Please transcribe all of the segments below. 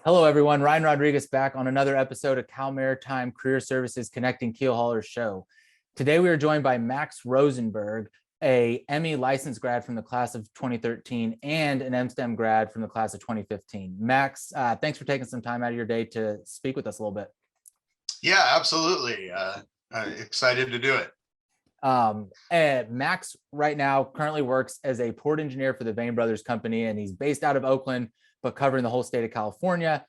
Hello, everyone. Ryan Rodriguez back on another episode of Cal Maritime Career Services Connecting Keel Haulers show. Today, we are joined by Max Rosenberg, a ME license grad from the class of 2013 and an MSTEM grad from the class of 2015. Max, thanks for taking some time out of your day to speak with us a little bit. Yeah, absolutely. Excited to do it. And Max right now currently works as a port engineer for the Vane Brothers company, and he's based out of Oakland, but covering the whole state of California.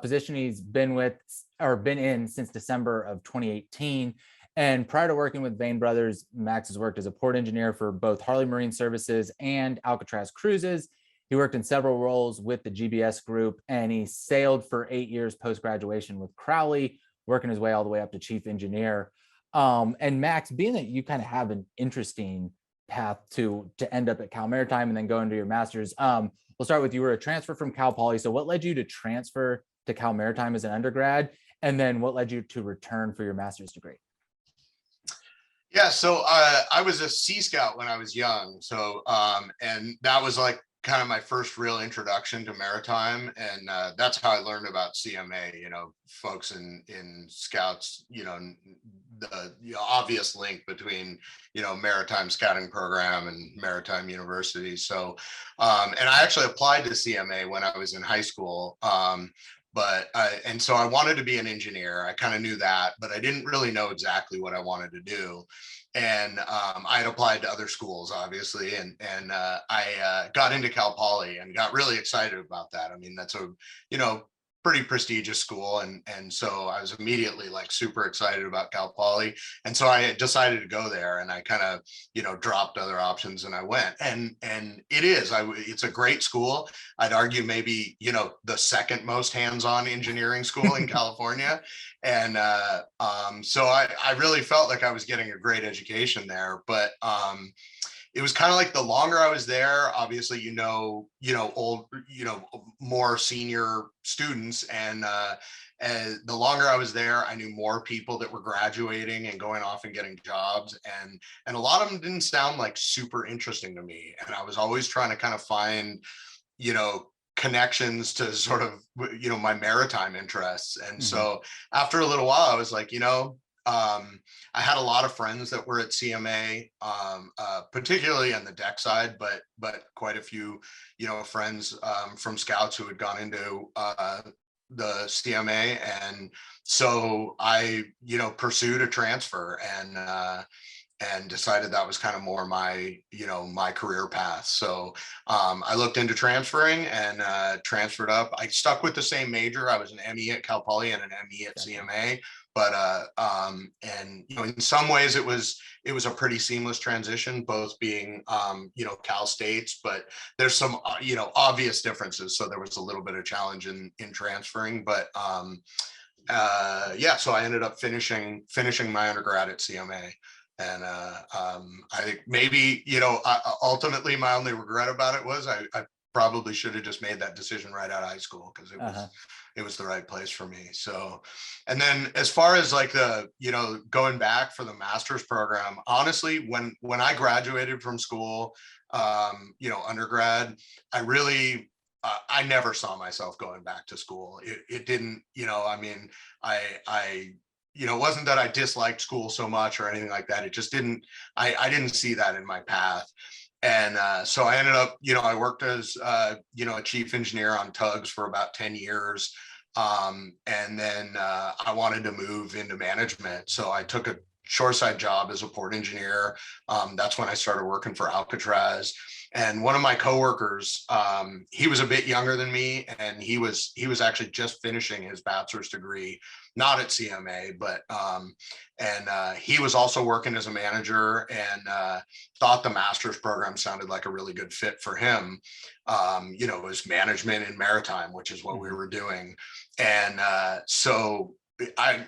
Position he's been in since December of 2018. And prior to working with Vane Brothers, Max has worked as a port engineer for both Harley Marine Services and Alcatraz Cruises. He worked in several roles with the GBS group, and he sailed for 8 years post-graduation with Crowley, working his way all the way up to chief engineer. And Max, being that you kind of have an interesting path to end up at Cal Maritime and then go into your master's, we'll start with you were a transfer from Cal Poly. So what led you to transfer to Cal Maritime as an undergrad? And then what led you to return for your master's degree? Yeah, so I was a Sea Scout when I was young. So, and that was like kind of my first real introduction to maritime. And that's how I learned about CMA, folks in Scouts, the obvious link between, maritime scouting program and maritime university. So, and I actually applied to CMA when I was in high school. And so I wanted to be an engineer. I kind of knew that, but I didn't really know exactly what I wanted to do. And I had applied to other schools, obviously, and I got into Cal Poly and got really excited about that. I mean, that's a pretty prestigious school, and so I was immediately like super excited about Cal Poly, and so I decided to go there, and I kind of dropped other options and I went, and it's a great school. I'd argue maybe the second most hands-on engineering school in California, and so I really felt like I was getting a great education there, but it was kind of like the longer I was there, obviously, old, more senior students. And the longer I was there, I knew more people that were graduating and going off and getting jobs. And a lot of them didn't sound like super interesting to me. And I was always trying to kind of find, connections to sort of, my maritime interests. And so after a little while, I was like, I had a lot of friends that were at CMA, particularly on the deck side, but quite a few, friends from Scouts who had gone into the CMA, and so I, pursued a transfer and decided that was kind of more my, my career path. So I looked into transferring and transferred up. I stuck with the same major. I was an ME at Cal Poly and an ME at CMA. But and in some ways it was a pretty seamless transition, both being Cal States, but there's some obvious differences. So there was a little bit of challenge in transferring, but yeah, so I ended up finishing my undergrad at CMA. And I think maybe ultimately my only regret about it was I probably should have just made that decision right out of high school, because it was the right place for me. So, and then as far as like the going back for the master's program, honestly, when I graduated from school, undergrad, I really I never saw myself going back to school. It didn't, I mean, I it wasn't that I disliked school so much or anything like that. It just didn't, I didn't see that in my path. And so I ended up, I worked as, a chief engineer on tugs for about 10 years. And then I wanted to move into management. So I took a shoreside job as a port engineer. That's when I started working for Alcatraz. And one of my coworkers, he was a bit younger than me, and he was actually just finishing his bachelor's degree, not at CMA, but he was also working as a manager, and thought the master's program sounded like a really good fit for him. It was management in maritime, which is what we were doing, and so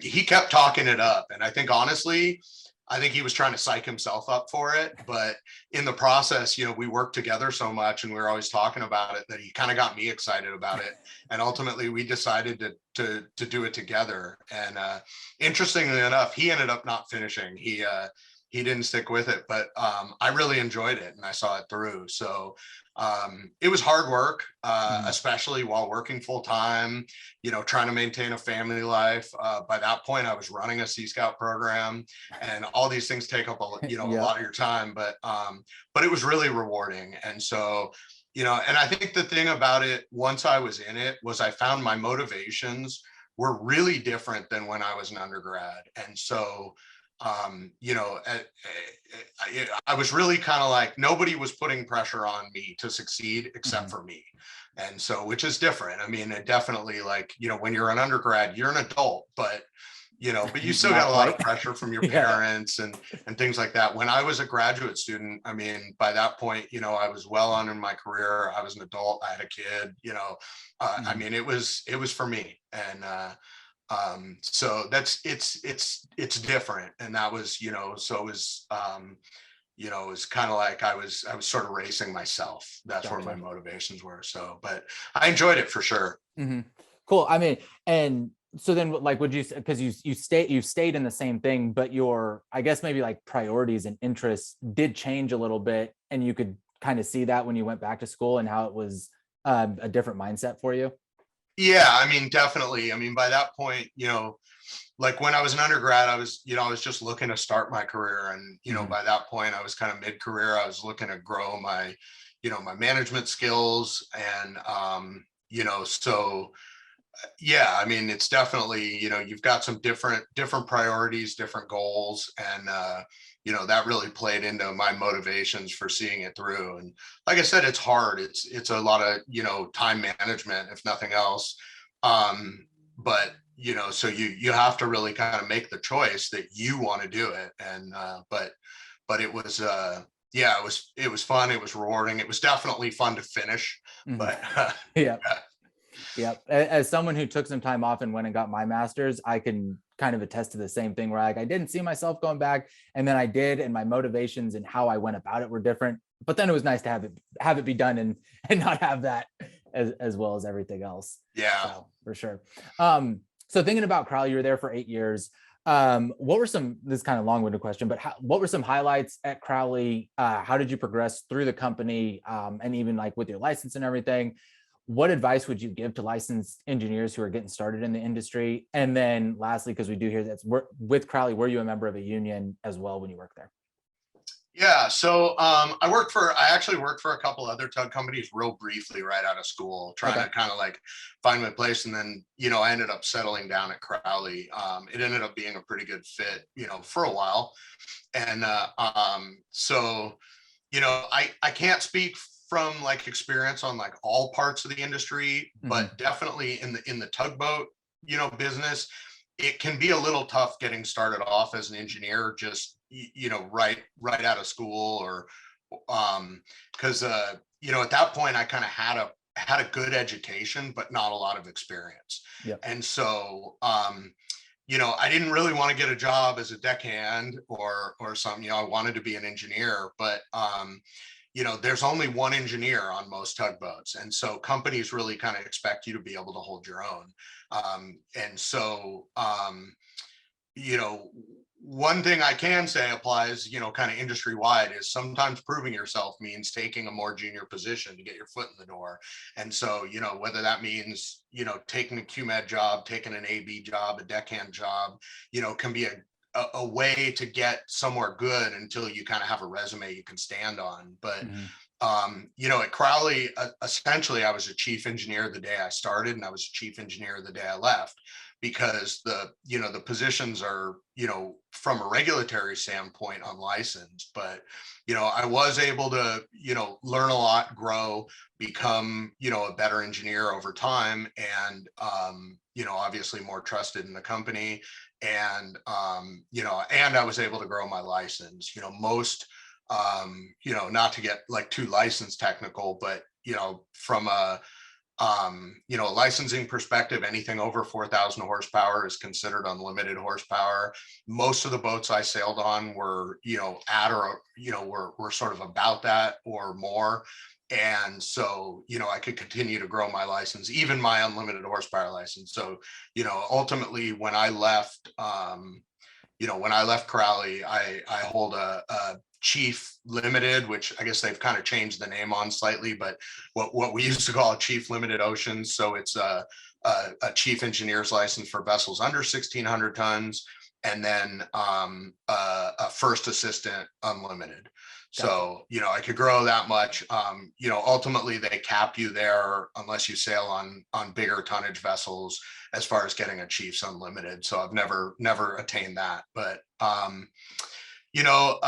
he kept talking it up, and I think honestly, I think he was trying to psych himself up for it, but in the process, we worked together so much and we were always talking about it that he kind of got me excited about it. And ultimately we decided to do it together. And interestingly enough, he ended up not finishing. He he didn't stick with it, but I really enjoyed it and I saw it through. So it was hard work, Mhm. especially while working full time, trying to maintain a family life. By that point, I was running a Sea Scout program, and all these things take up a Yep. lot of your time. But it was really rewarding. And so, and I think the thing about it, once I was in it, was I found my motivations were really different than when I was an undergrad. And so, I was really kind of like, nobody was putting pressure on me to succeed except Mhm. for me. And so, which is different. I mean, it definitely, like, when you're an undergrad, you're an adult, but you still got Not a lot of quite. pressure from your Yeah. parents and things like that. When I was a graduate student, I mean, by that point, I was well on in my career. I was an adult. I had a kid. I Mhm. mean, it was for me. And so it's different. And that was, so it was kind of like I was sort of racing myself. That's where my Gotcha. motivations were. So, but I enjoyed it for sure. Mhm. Cool. I mean, and so then like would you, because you stayed in the same thing, but your, I guess maybe like priorities and interests did change a little bit, and you could kind of see that when you went back to school and how it was a different mindset for you? Yeah, I mean, definitely. I mean, by that point, like when I was an undergrad, I was just looking to start my career. And, Mhm. by that point, I was kind of mid-career. I was looking to grow my management skills. And, so yeah, I mean, it's definitely, you've got some different priorities, different goals. And, that really played into my motivations for seeing it through. And like I said, it's hard. It's a lot of, time management, if nothing else. But, so you have to really kind of make the choice that you want to do it. And, but it was, yeah, it was fun. It was rewarding. It was definitely fun to finish, Mhm. but, Yeah. yeah. Yep. As someone who took some time off and went and got my master's, I can kind of attest to the same thing where like I didn't see myself going back, and then I did, and my motivations and how I went about it were different. But then it was nice to have it be done and not have that as well as everything else. Yeah. So for sure. So thinking about Crowley, you were there for 8 years. What were some, this is kind of long-winded question, but what were some highlights at Crowley? How did you progress through the company, and even like with your license and everything? What advice would you give to licensed engineers who are getting started in the industry? And then lastly, because we do hear that with Crowley, were you a member of a union as well when you worked there? Yeah, so I actually worked for a couple other tug companies real briefly right out of school, trying Okay. to kind of like find my place. And then, I ended up settling down at Crowley. It ended up being a pretty good fit, for a while. And so, I can't speak from like experience on like all parts of the industry, Hmm. but definitely in the tugboat, business, it can be a little tough getting started off as an engineer, just right out of school, or because at that point I kind of had a good education but not a lot of experience. Yep. And so I didn't really want to get a job as a deckhand or something. I wanted to be an engineer, but there's only one engineer on most tugboats, and so companies really kind of expect you to be able to hold your own. And so you know, one thing I can say applies, kind of industry wide, is sometimes proving yourself means taking a more junior position to get your foot in the door. And so, whether that means, taking a QMed job, taking an AB job, a deckhand job, can be a way to get somewhere good until you kind of have a resume you can stand on. But Hmm. at Crowley, essentially, I was a chief engineer the day I started, and I was a chief engineer the day I left, because the positions are, from a regulatory standpoint, unlicensed. But, I was able to, learn a lot, grow, become, a better engineer over time, and, obviously more trusted in the company. And, and I was able to grow my license, most not to get like too license technical, but from a licensing perspective, anything over 4,000 horsepower is considered unlimited horsepower. Most of the boats I sailed on were, at or were sort of about that or more. And so, I could continue to grow my license, even my unlimited horsepower license. So, ultimately when I left, when I left Crowley, I hold a chief limited, which I guess they've kind of changed the name on slightly, but what we used to call a chief limited oceans. So it's a chief engineer's license for vessels under 1,600 tons, and then a first assistant unlimited. So, I could grow that much. Ultimately they cap you there unless you sail on bigger tonnage vessels as far as getting a chief's unlimited. So I've never attained that. But you know,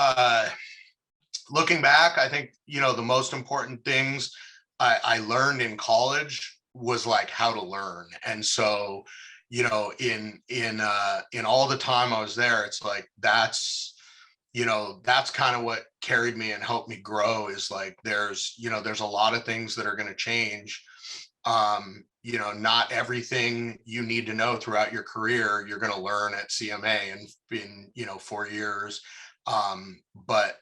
looking back, I think, the most important things I learned in college was like how to learn. And so, in all the time I was there, it's like that's kind of what carried me and helped me grow, is like there's a lot of things that are going to change. Not everything you need to know throughout your career you're going to learn at CMA and in 4 years. But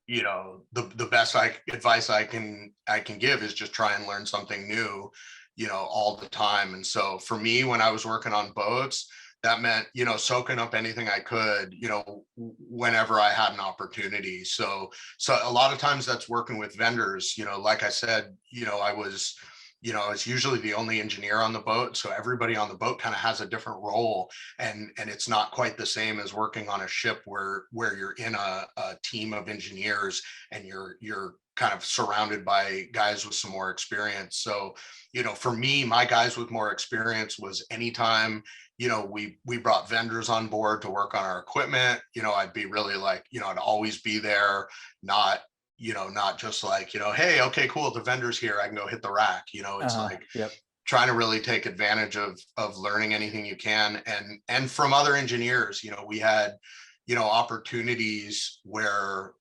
the best advice I can give is just try and learn something new, all the time. And so for me, when I was working on boats, that meant, soaking up anything I could, whenever I had an opportunity. So a lot of times that's working with vendors, like I said, I was usually the only engineer on the boat. So everybody on the boat kind of has a different role, and it's not quite the same as working on a ship where you're in a team of engineers and you're kind of surrounded by guys with some more experience. So, for me, my guys with more experience was anytime, we brought vendors on board to work on our equipment, I'd be really like, I'd always be there, not just like, hey, okay, cool, the vendor's here, I can go hit the rack. It's like Yep. trying to really take advantage of learning anything you can, and from other engineers. We had opportunities where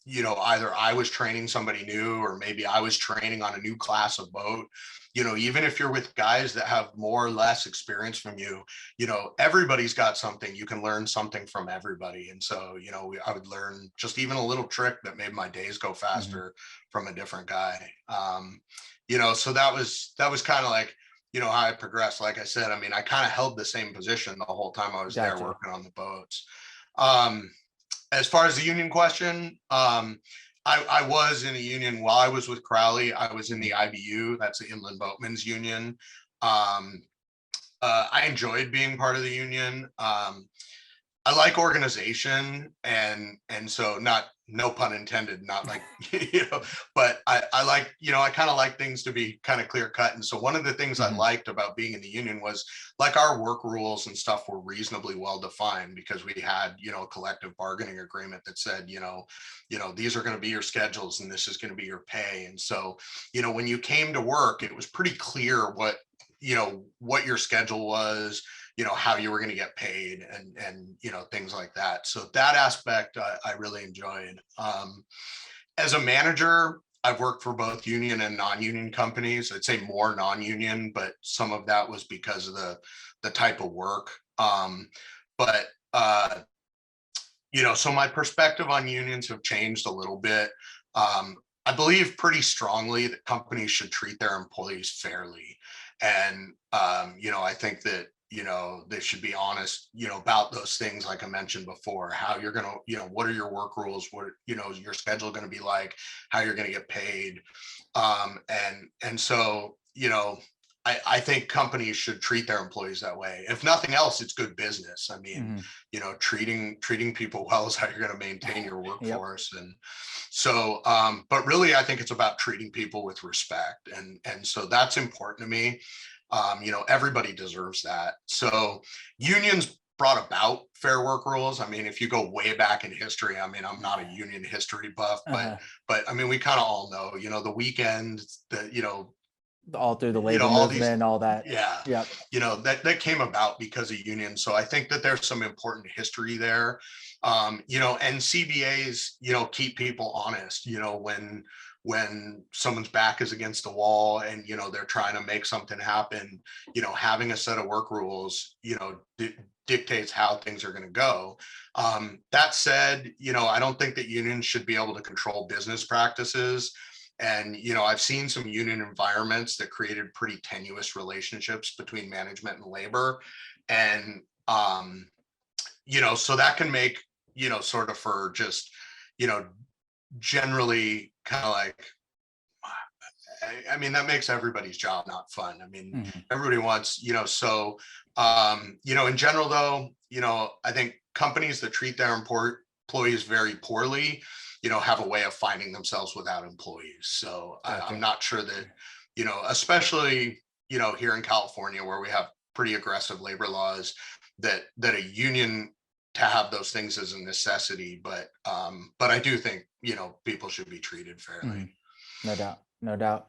either I was training somebody new, or maybe I was training on a new class of boat. Even if you're with guys that have more or less experience from you, everybody's got something. You can learn something from everybody. And so, I would learn just even a little trick that made my days go faster from a different guy. So that was kind of like, how I progressed. Like I said, I mean, I kind of held the same position the whole time I was there Gotcha. working on the boats. As far as the union question, I was in a union while I was with Crowley. I was in the IBU, that's the Inland Boatmen's Union. I enjoyed being part of the union. I like organization, and so, no pun intended, not like but I like, I kind of like things to be kind of clear cut. And so one of the things I liked about being in the union was like our work rules and stuff were reasonably well defined, because we had, a collective bargaining agreement that said, these are going to be your schedules and this is going to be your pay. And so, when you came to work, it was pretty clear what your schedule was, how you were going to get paid, and things like that. So that aspect I really enjoyed. As a manager, I've worked for both union and non-union companies. I'd say more non-union, but some of that was because of the type of work. But so my perspective on unions have changed a little bit. I believe pretty strongly that companies should treat their employees fairly. And, I think that, they should be honest, about those things. Like I mentioned before, how you're going to, what are your work rules? What, your schedule going to be like, how you're going to get paid. And so, I think companies should treat their employees that way. If nothing else, it's good business. I mean, treating people well is how you're going to maintain your workforce. And so, but really, I think it's about treating people with respect. And so that's important to me. Everybody deserves that. So unions brought about fair work rules. I mean, if you go way back in history, I mean, I'm not a union history buff, but I mean, we kind of all know, the weekend, all through the labor all movement these, and all that. yeah, Yep. that came about because of unions. So I think that there's some important history there. And CBAs, keep people honest, when someone's back is against the wall and, they're trying to make something happen, having a set of work rules, dictates how things are going to go. That said, I don't think that unions should be able to control business practices. And, I've seen some union environments that created pretty tenuous relationships between management and labor. And, so that can make, sort of for just, you know, generally kind of like, I mean, that makes everybody's job not fun. I mean, Mhm. everybody wants, so, in general though, I think companies that treat their employees very poorly, have a way of finding themselves without employees. So I'm Gotcha. not sure that, especially, here in California where we have pretty aggressive labor laws, that a union to have those things is a necessity. But I do think, people should be treated fairly. Mhm. No doubt, no doubt.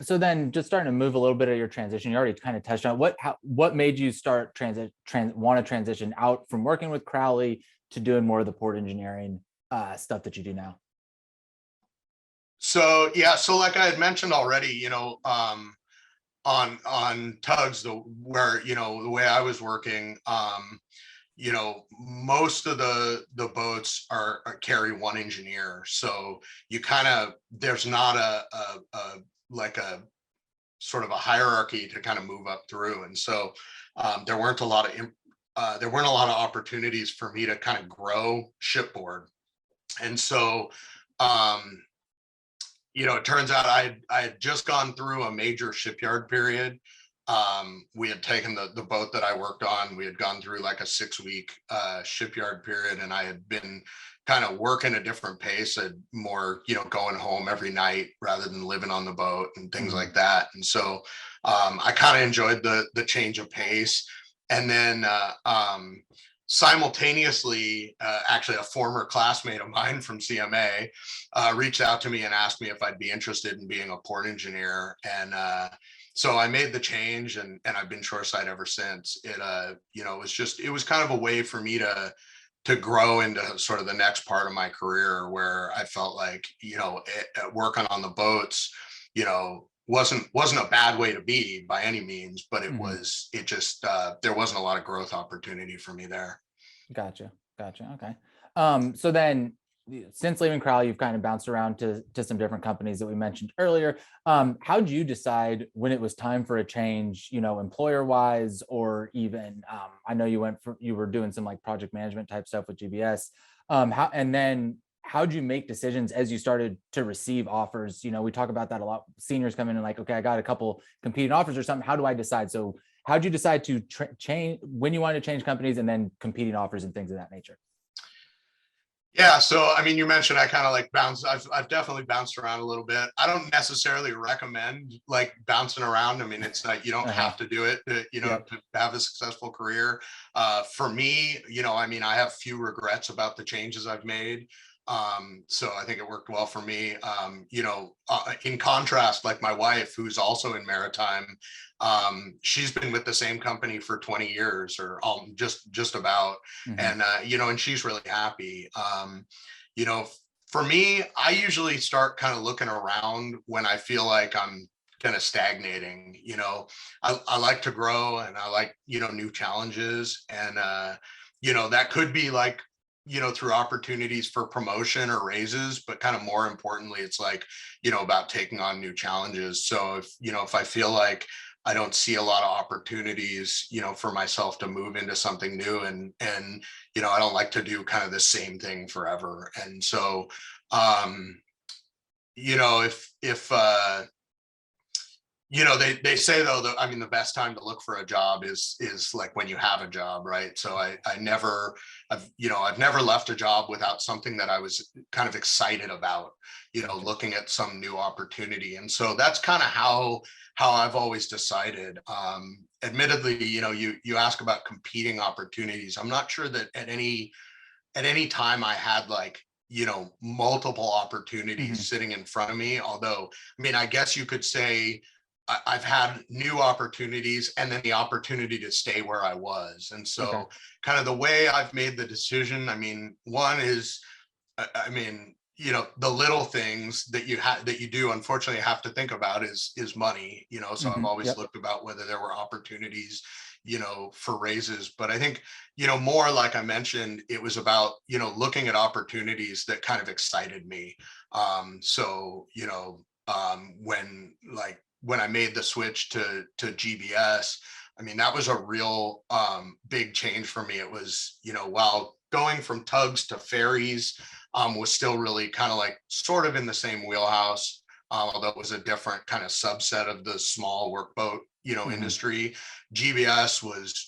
So then just starting to move a little bit of your transition, you already kind of touched on what made you start want to transition out from working with Crowley to doing more of the port engineering stuff that you do now? So yeah, so like I had mentioned already, on tugs, where the way I was working, most of the boats are carry one engineer, so you kind of there's not a like a sort of a hierarchy to kind of move up through, and so there weren't a lot of opportunities for me to kind of grow shipboard, and so um, it turns out I had just gone through a major shipyard period. We had taken the boat that I worked on. We had gone through like a 6-week shipyard period, and I had been kind of working a different pace, and more, going home every night rather than living on the boat and things Mhm. like that. And so I kind of enjoyed the change of pace. And then simultaneously, actually, a former classmate of mine from CMA reached out to me and asked me if I'd be interested in being a port engineer. And so I made the change, and I've been shoreside ever since. It was kind of a way for me to grow into sort of the next part of my career, where I felt like, working on the boats, wasn't a bad way to be by any means, but Mhm. it just, there wasn't a lot of growth opportunity for me there. Gotcha. Gotcha. Okay. So then since leaving Crowley, you've kind of bounced around to some different companies that we mentioned earlier. How did you decide when it was time for a change, employer wise, or even I know you were doing some like project management type stuff with GBS. How'd you make decisions as you started to receive offers? We talk about that a lot. Seniors come in and like, okay, I got a couple competing offers or something. How do I decide? So how'd you decide to change when you wanted to change companies and then competing offers and things of that nature? Yeah, so I mean, you mentioned I kind of like bounce. I've definitely bounced around a little bit. I don't necessarily recommend like bouncing around. I mean, it's not, you don't Uh-huh. have to do it Yep. to have a successful career. For me, I mean, I have few regrets about the changes I've made. So I think it worked well for me. In contrast, like my wife, who's also in maritime, she's been with the same company for 20 years, or just about, Hmm. and and she's really happy. You know, for me, I usually start kind of looking around when I feel like I'm kind of stagnating. I like to grow, and I like, new challenges, and that could be like, through opportunities for promotion or raises, but kind of more importantly, it's like, about taking on new challenges. So if I feel like I don't see a lot of opportunities, for myself to move into something new, and I don't like to do kind of the same thing forever. And so, if they say though that, I mean, the best time to look for a job is like when you have a job, right? So I've never left a job without something that I was kind of excited about, Gotcha. looking at some new opportunity. And so that's kind of how I've always decided. Admittedly, you ask about competing opportunities. I'm not sure that at any time I had like, multiple opportunities Hmm. sitting in front of me. Although, I mean, I guess you could say I've had new opportunities and then the opportunity to stay where I was. And Okay. so, kind of the way I've made the decision, I mean, one is, I mean, the little things that you do, unfortunately, have to think about is money. So I've Hmm. always Yep. looked about whether there were opportunities, for raises. But I think, more like I mentioned, it was about, looking at opportunities that kind of excited me. So, when I made the switch to GBS, I mean, that was a real big change for me. It was, while going from tugs to ferries was still really kind of like sort of in the same wheelhouse, although it was a different kind of subset of the small workboat, industry. GBS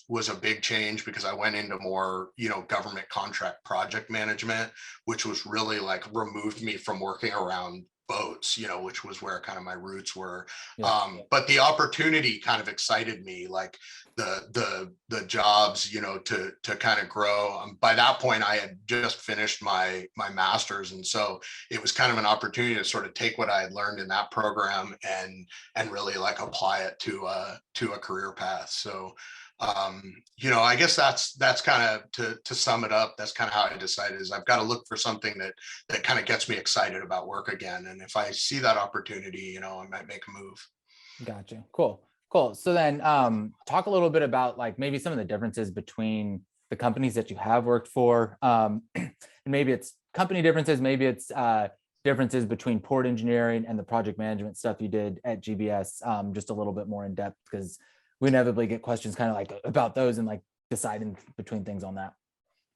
was a big change because I went into more, government contract project management, which was really like removed me from working around boats, which was where kind of my roots were. Yeah. But the opportunity kind of excited me, like the jobs, to kind of grow. By that point, I had just finished my master's, and so it was kind of an opportunity to sort of take what I had learned in that program and really like apply it to a career path. So I guess that's kind of to sum it up. That's kind of how I decided is I've got to look for something that kind of gets me excited about work again. And if I see that opportunity, I might make a move. Gotcha. Cool. So then talk a little bit about like maybe some of the differences between the companies that you have worked for. And maybe it's company differences, maybe it's differences between port engineering and the project management stuff you did at GBS, just a little bit more in depth, because we inevitably get questions kind of like about those and like deciding between things on that.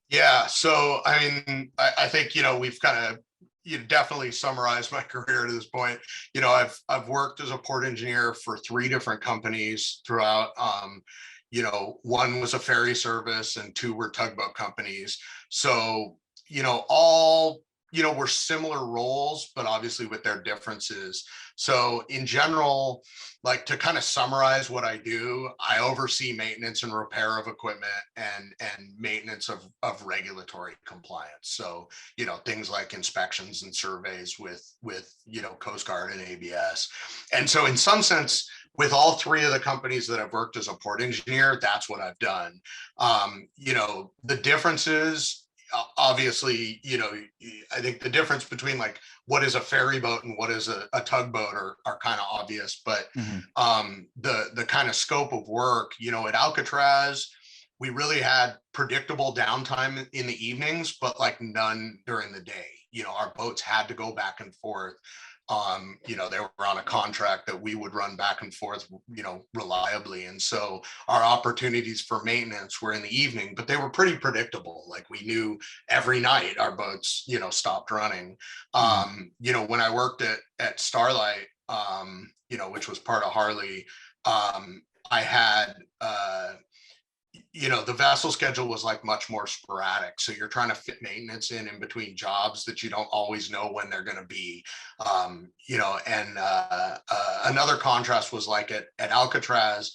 Yeah. So, I mean, I think, we've kind of, you definitely summarized my career to this point. I've worked as a port engineer for 3 different companies throughout. One was a ferry service and 2 were tugboat companies. So, all, were similar roles, but obviously with their differences. So in general, like to kind of summarize what I do, I oversee maintenance and repair of equipment and maintenance of regulatory compliance. So, things like inspections and surveys with Coast Guard and ABS. And so in some sense, with all 3 of the companies that I've worked as a port engineer, that's what I've done. The differences, obviously, I think the difference between like what is a ferry boat and what is a tugboat are kind of obvious, but the kind of scope of work, at Alcatraz, we really had predictable downtime in the evenings, but like none during the day. Our boats had to go back and forth. They were on a contract that we would run back and forth, reliably. And so our opportunities for maintenance were in the evening, but they were pretty predictable. Like we knew every night our boats, stopped running. When I worked at Starlight, which was part of Harley, I had, the vessel schedule was like much more sporadic. So you're trying to fit maintenance in between jobs that you don't always know when they're going to be. Another contrast was like at Alcatraz,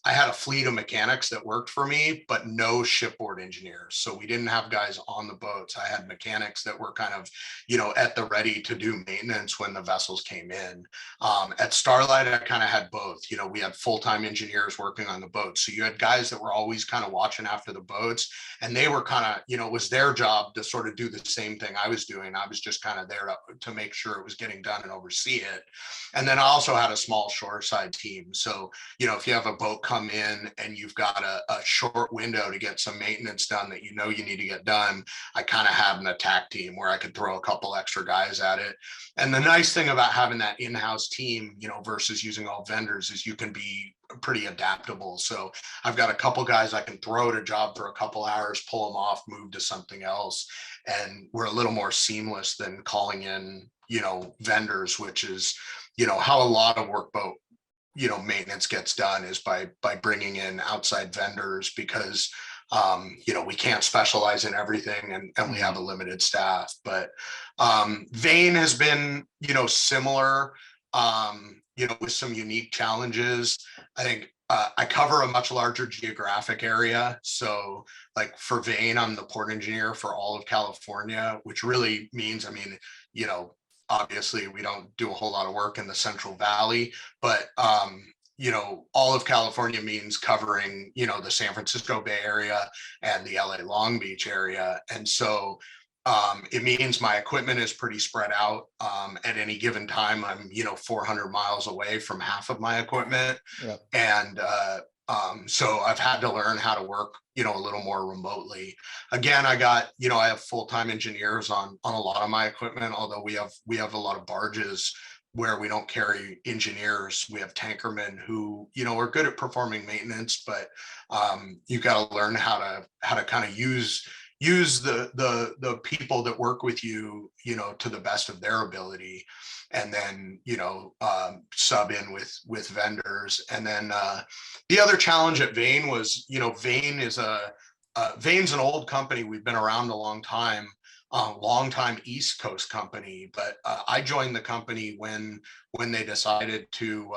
I had a fleet of mechanics that worked for me, but no shipboard engineers. So we didn't have guys on the boats. I had mechanics that were kind of, at the ready to do maintenance when the vessels came in. At Starlight, I kind of had both. We had full-time engineers working on the boats. So you had guys that were always kind of watching after the boats, and they were kind of, it was their job to sort of do the same thing I was doing. I was just kind of there to make sure it was getting done and oversee it. And then I also had a small shoreside team. So, if you have a boat come in and you've got a short window to get some maintenance done that you need to get done, I kind of had an attack team where I could throw a couple extra guys at it. And the nice thing about having that in-house team, versus using all vendors, is you can be pretty adaptable. So I've got a couple guys I can throw at a job for a couple hours, pull them off, move to something else. And we're a little more seamless than calling in, vendors, which is, how a lot of workboat maintenance gets done, is by bringing in outside vendors, because we can't specialize in everything, and we have a limited staff. But Vane has been similar, with some unique challenges. I think I cover a much larger geographic area. So like for Vane, I'm the port engineer for all of California, which really means, obviously we don't do a whole lot of work in the Central Valley, but all of California means covering, the San Francisco Bay Area and the LA Long Beach area. And so it means my equipment is pretty spread out. At any given time, I'm, 400 miles away from half of my equipment. Yep. And So I've had to learn how to work, a little more remotely. Again, I have full-time engineers on a lot of my equipment, although we have a lot of barges where we don't carry engineers. We have tankermen who, are good at performing maintenance, but you got to learn how to kind of use the people that work with you, to the best of their ability, and then sub in with vendors. And then the other challenge at Vane was, Vane's an old company. We've been around a long time East Coast company, but I joined the company when they decided to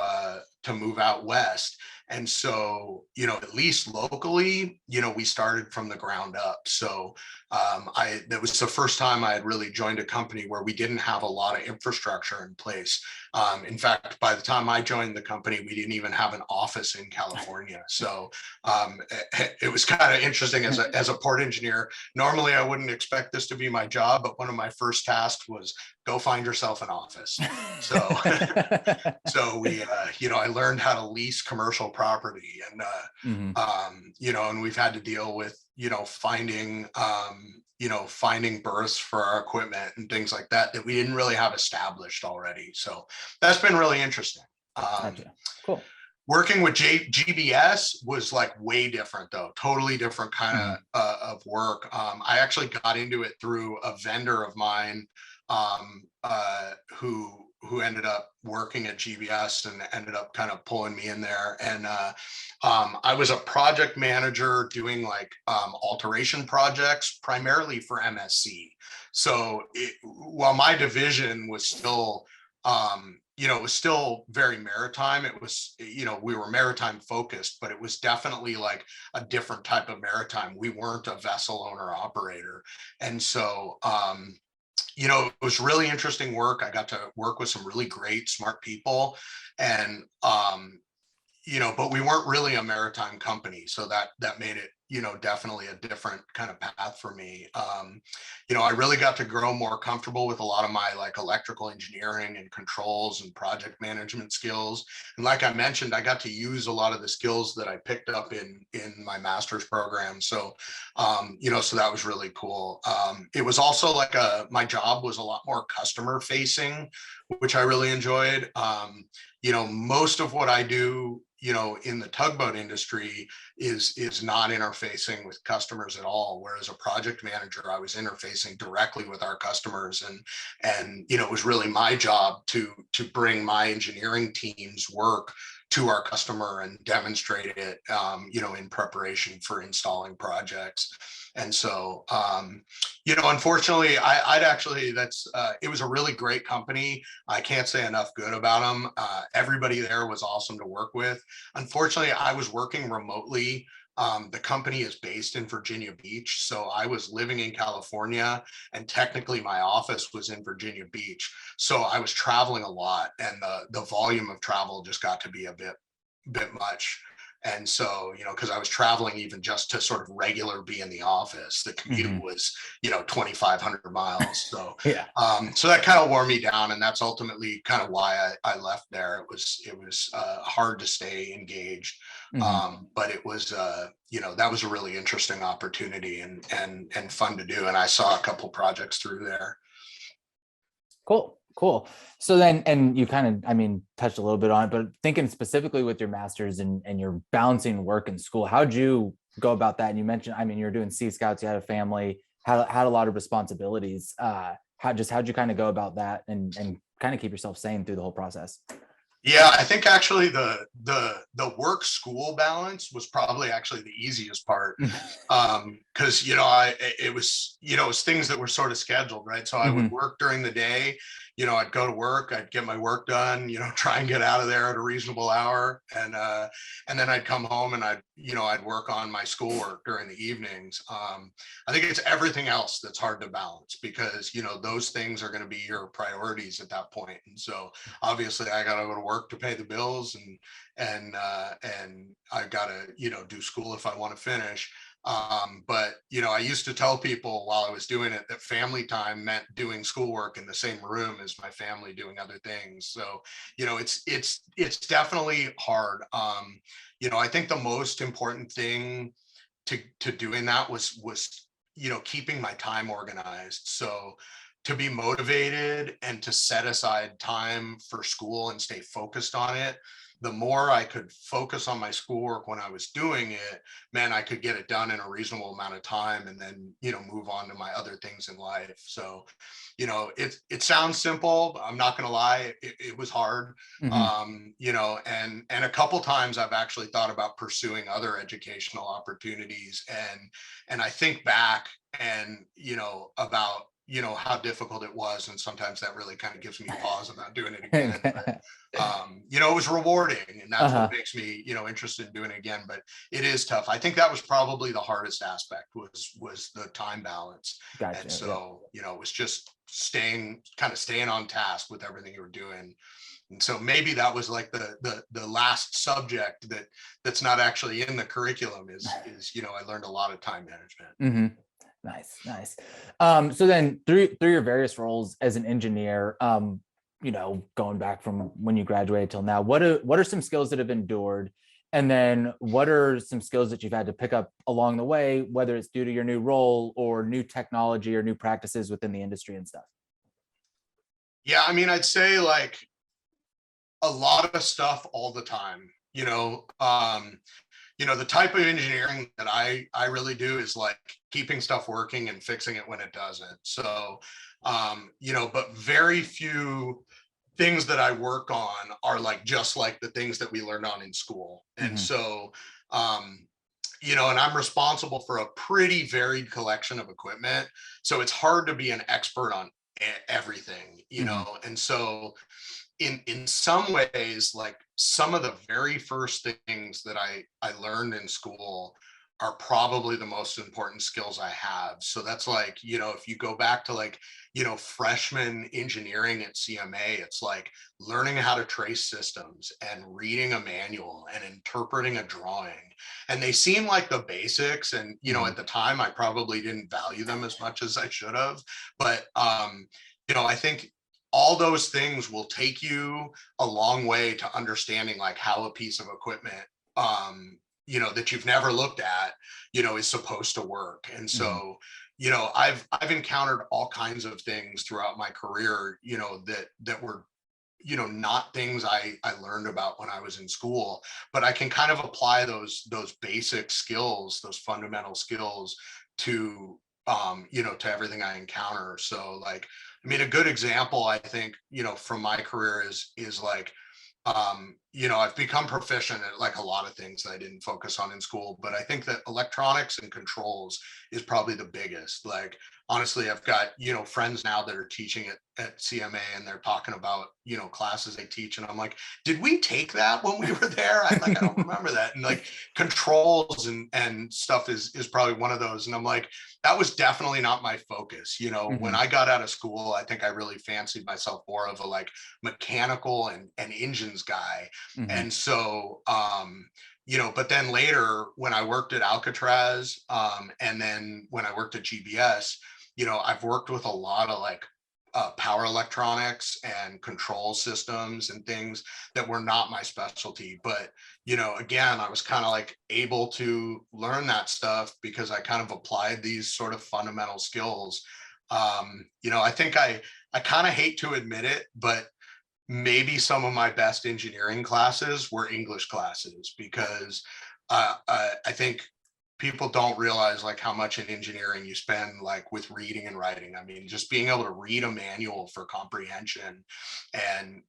move out west. And so, at least locally, we started from the ground up. So that was the first time I had really joined a company where we didn't have a lot of infrastructure in place. In fact, by the time I joined the company, we didn't even have an office in California. So it was kind of interesting as a port engineer. Normally, I wouldn't expect this to be my job, but one of my first tasks was go find yourself an office. So, I learned how to lease commercial property, and and we've had to deal with, finding berths for our equipment and things like that we didn't really have established already. So that's been really interesting. Gotcha. Cool. Working with GBS was like way different though, totally different kind of work. I actually got into it through a vendor of mine who ended up working at GBS and ended up kind of pulling me in there. And I was a project manager doing like alteration projects primarily for MSC. So while my division was still it was still very maritime. It was, we were maritime focused, but it was definitely like a different type of maritime. We weren't a vessel owner operator. And so, it was really interesting work. I got to work with some really great, smart people, and, but we weren't really a maritime company. So that made it, definitely a different kind of path for me. I really got to grow more comfortable with a lot of my like electrical engineering and controls and project management skills. And like I mentioned, I got to use a lot of the skills that I picked up in my master's program. So, so that was really cool. It was also like my job was a lot more customer facing, which I really enjoyed. Most of what I do, in the tugboat industry is not interfacing with customers at all. Whereas a project manager, I was interfacing directly with our customers, and it was really my job to bring my engineering team's work to our customer and demonstrate it, in preparation for installing projects. And so, unfortunately, I'd actually, it was a really great company. I can't say enough good about them. Everybody there was awesome to work with. Unfortunately, I was working remotely. The company is based in Virginia Beach. So I was living in California, and technically my office was in Virginia Beach. So I was traveling a lot, and the volume of travel just got to be a bit much. And so, because I was traveling even just to sort of regular be in the office, the commute was, 2,500 miles. So, Yeah. So that kind of wore me down, and that's ultimately kind of why I left there. It was hard to stay engaged, but it was, that was a really interesting opportunity and fun to do. And I saw a couple projects through there. Cool. So then, and you kind of, touched a little bit on it, but thinking specifically with your master's and you're balancing work and school, how'd you go about that? And you mentioned, you're doing Sea Scouts, you had a family, had a lot of responsibilities. How'd you kind of go about that and kind of keep yourself sane through the whole process? Yeah, I think actually the work school balance was probably actually the easiest part. Because it was things that were sort of scheduled, right? So I would work during the day, I'd go to work, I'd get my work done, try and get out of there at a reasonable hour, and then I'd come home and I'd work on my schoolwork during the evenings. I think it's everything else that's hard to balance, because those things are going to be your priorities at that point. And so obviously I got to go to work to pay the bills, and I got to do school if I want to finish. But, I used to tell people while I was doing it that family time meant doing schoolwork in the same room as my family doing other things. So, it's definitely hard. I think the most important thing to doing that was keeping my time organized. So to be motivated and to set aside time for school and stay focused on it, the more I could focus on my schoolwork when I was doing it, man, I could get it done in a reasonable amount of time and then, move on to my other things in life. So, it sounds simple, but I'm not going to lie, it was hard. Mhm. And a couple times I've actually thought about pursuing other educational opportunities, and I think back and about how difficult it was, and sometimes that really kind of gives me pause about doing it again. But it was rewarding, and that's what Uh-huh. makes me interested in doing it again. But it is tough. I think that was probably the hardest aspect was the time balance. And Gotcha. Yep. so it was just staying on task with everything you were doing. And so maybe that was like the last subject that's not actually in the curriculum is I learned a lot of time management. Hmm. Nice, nice. So then through your various roles as an engineer, going back from when you graduated till now, what are some skills that have endured? And then what are some skills that you've had to pick up along the way, whether it's due to your new role or new technology or new practices within the industry and stuff? Yeah, I mean, I'd say like a lot of stuff all the time. The type of engineering that I really do is like keeping stuff working and fixing it when it doesn't. So, but very few things that I work on are like just like the things that we learned on in school. And Hmm. so, and I'm responsible for a pretty varied collection of equipment. So it's hard to be an expert on everything, Hmm. and so in some ways, like some of the very first things that I learned in school are probably the most important skills I have. So that's like, if you go back to like, freshman engineering at CMA, it's like learning how to trace systems and reading a manual and interpreting a drawing. And they seem like the basics. And, Hmm. at the time I probably didn't value them as much as I should have. But I think all those things will take you a long way to understanding like how a piece of equipment that you've never looked at is supposed to work. And Hmm. so I've encountered all kinds of things throughout my career that were not things I learned about when I was in school, but I can kind of apply those basic skills, those fundamental skills to to everything I encounter. So like, I mean, a good example I think, from my career is like, I've become proficient at like a lot of things that I didn't focus on in school, but I think that electronics and controls is probably the biggest. Like, honestly, I've got, friends now that are teaching at CMA, and they're talking about, classes they teach. And I'm like, did we take that when we were there? I don't remember that. And like controls and stuff is probably one of those. And I'm like, that was definitely not my focus. When Hmm. I got out of school, I think I really fancied myself more of a like mechanical and engines guy. Hmm. And so, but then later when I worked at Alcatraz, and then when I worked at GBS, I've worked with a lot of like power electronics and control systems and things that were not my specialty. But, again, I was kind of like able to learn that stuff because I kind of applied these sort of fundamental skills. I think I kind of hate to admit it, but maybe some of my best engineering classes were English classes because I think people don't realize like how much in engineering you spend like with reading and writing. I mean, just being able to read a manual for comprehension, and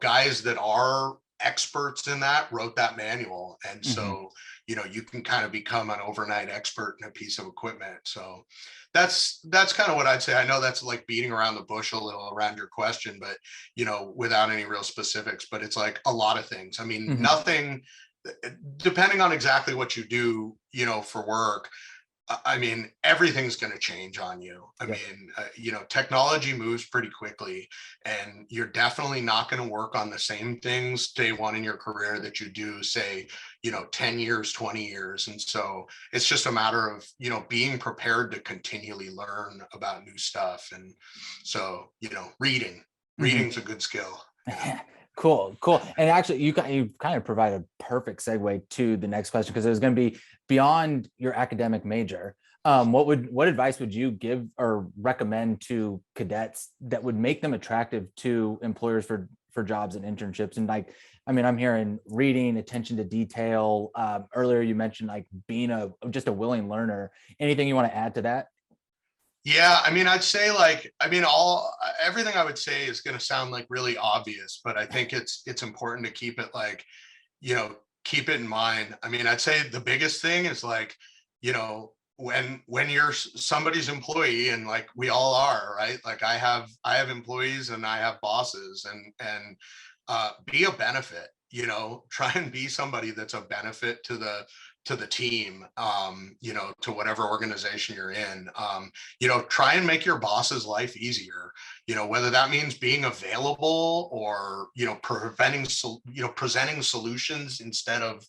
guys that are experts in that wrote that manual. And Hmm. so, you can kind of become an overnight expert in a piece of equipment. So that's kind of what I'd say. I know that's like beating around the bush a little around your question, but without any real specifics, but it's like a lot of things. I mean, Hmm. nothing, depending on exactly what you do, for work, I mean, everything's going to change on you. I Yep. mean, technology moves pretty quickly, and you're definitely not going to work on the same things day one in your career that you do, say, 10 years, 20 years. And so it's just a matter of, being prepared to continually learn about new stuff. And so, reading's a good skill. Yeah. Cool. And actually, you kind of provide a perfect segue to the next question, because it was going to be beyond your academic major. What advice would you give or recommend to cadets that would make them attractive to employers for jobs and internships? And like, I mean, I'm hearing reading, attention to detail. Earlier, you mentioned like being just a willing learner. Anything you want to add to that? Yeah, I mean, I'd say everything I would say is going to sound like really obvious, but I think it's important to keep it keep it in mind. I mean, I'd say the biggest thing is like, when you're somebody's employee, and like we all are, right? Like I have employees and I have bosses, and be a benefit, try and be somebody that's a benefit to the team, to whatever organization you're in. Try and make your boss's life easier, whether that means being available or, presenting solutions instead of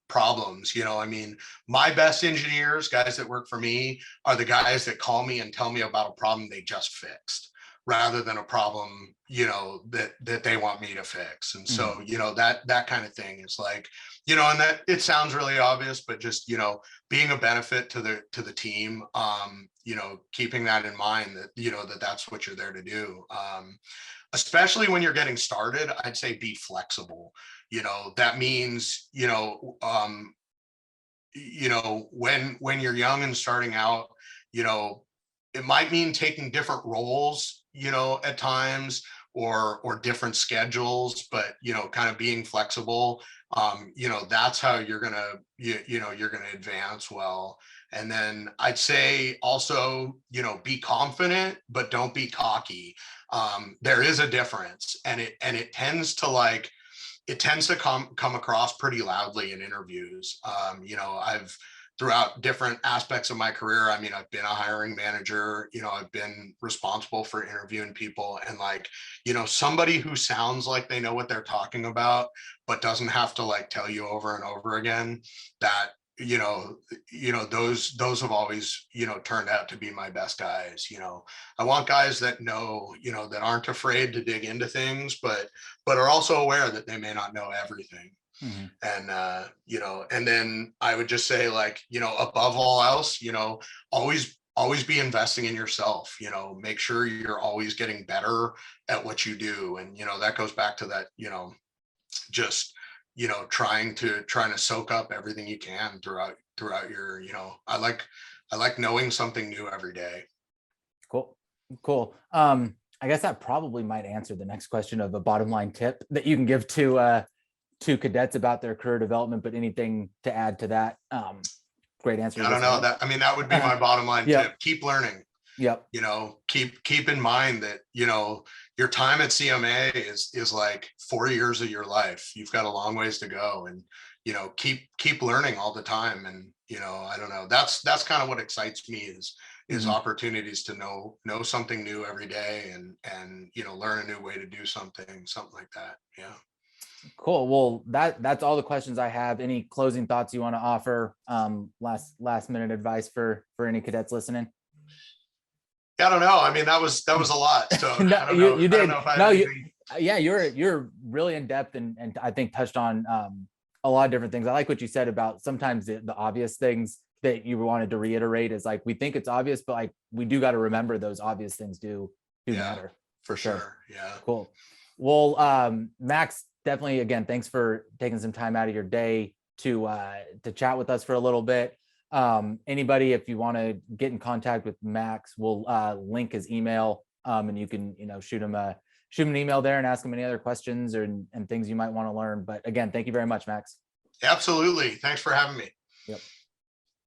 problems. I mean, my best engineers, guys that work for me, are the guys that call me and tell me about a problem they just fixed, rather than a problem, that they want me to fix. And so, that kind of thing is like, and that it sounds really obvious, but just, being a benefit to the team, keeping that in mind, that that's what you're there to do. Especially when you're getting started, I'd say be flexible. That means, when you're young and starting out, it might mean taking different roles, at times, or different schedules, but, kind of being flexible. That's how you're gonna advance well. And then I'd say also, be confident, but don't be cocky. There is a difference, and it tends to come across pretty loudly in interviews. I've throughout different aspects of my career, I mean, I've been a hiring manager, I've been responsible for interviewing people, and like, somebody who sounds like they know what they're talking about, but doesn't have to like tell you over and over again, that, those have always, turned out to be my best guys. I want guys that know, that aren't afraid to dig into things, but are also aware that they may not know everything. Mhm. And and then I would just say, like, above all else, always be investing in yourself. Make sure you're always getting better at what you do. And that goes back to that, just trying to soak up everything you can throughout your, I like knowing something new every day. Cool. I guess that probably might answer the next question of a bottom line tip that you can give to cadets about their career development, but anything to add to that? Great answer. I don't know that. I mean, that would be my bottom line Yep. tip. Keep learning. Yep. Keep in mind that, your time at CMA is like 4 years of your life. You've got a long ways to go, and, keep learning all the time. And, I don't know, that's kind of what excites me is Mhm. opportunities to know something new every day, and, learn a new way to do something like that. Yeah. Cool. Well, that's all the questions I have. Any closing thoughts you want to offer? Last minute advice for any cadets listening? I don't know. I mean, that was a lot. So No, I don't know. you I don't did. know if I have No, anything. yeah, you're really in depth, and I think touched on a lot of different things. I like what you said about sometimes the obvious things that you wanted to reiterate is like, we think it's obvious, but like, we do got to remember those obvious things do Yeah, matter for sure. Yeah. Cool. Well, Max, definitely, again, thanks for taking some time out of your day to chat with us for a little bit. Anybody, if you want to get in contact with Max, we'll link his email, and you can, shoot him an email there and ask him any other questions and things you might want to learn. But again, thank you very much, Max. Absolutely. Thanks for having me. Yep.